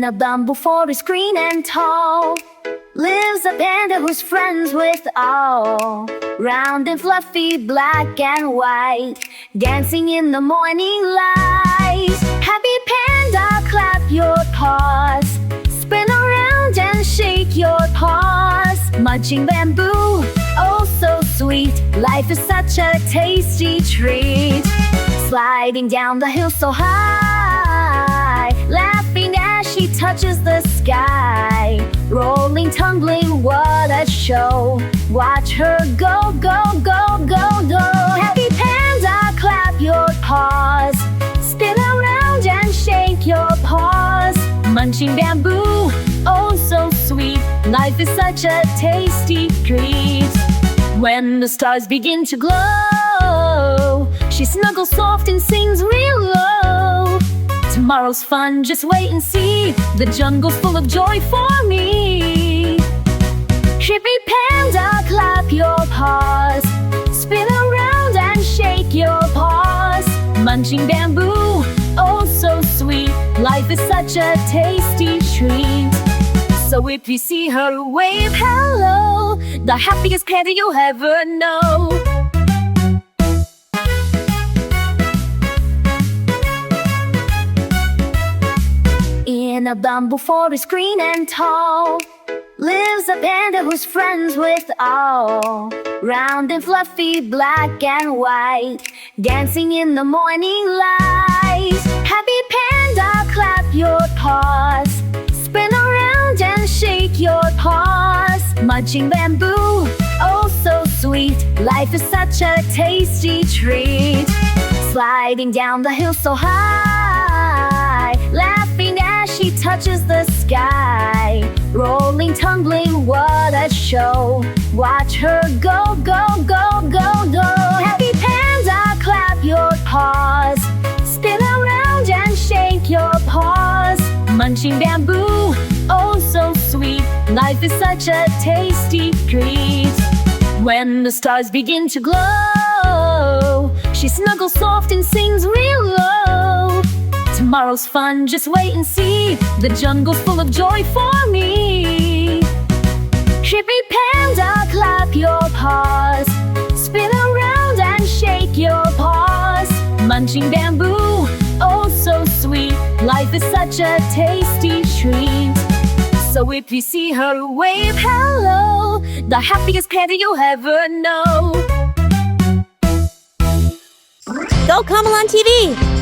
In a bamboo forest green and tall lives a panda who's friends with all. Round and fluffy, black and white, dancing in the morning light. Happy panda, clap your paws, spin around and shake your paws. Munching bamboo, oh so sweet, life is such a tasty treat. Sliding down the hill so high, laughing as she touches the sky. Rolling, tumbling, what a show. Watch her go, go, go, go, go. Happy panda, clap your paws, spin around and shake your paws. Munching bamboo, oh so sweet, life is such a tasty treat. When the stars begin to glow, she snuggles soft and sings real low. Tomorrow's fun, just wait and see, the jungle's full of joy for me. Happy panda, clap your paws, spin around and shake your paws. Munching bamboo, oh so sweet, life is such a tasty treat. So if you see her, wave hello, the happiest panda you'll ever know. In a bamboo forest green and tall lives a panda who's friends with all. Round and fluffy, black and white, dancing in the morning light. Happy panda, clap your paws, spin around and shake your paws. Munching bamboo, oh so sweet, life is such a tasty treat. Sliding down the hill so high, laughing as she touches the sky. Rolling, tumbling, what a show. Watch her go, go, go, go, go. Happy panda, clap your paws, spin around and shake your paws. Munching bamboo, oh so sweet, life is such a tasty treat. When the stars begin to glow, she snuggles soft and sings real low. Tomorrow's fun, just wait and see, the jungle's full of joy for me. Happy panda, clap your paws, spin around and shake your paws. Munching bamboo, oh so sweet, life is such a tasty treat. So if you see her, wave hello, the happiest panda you'll ever know. GoComyon TV.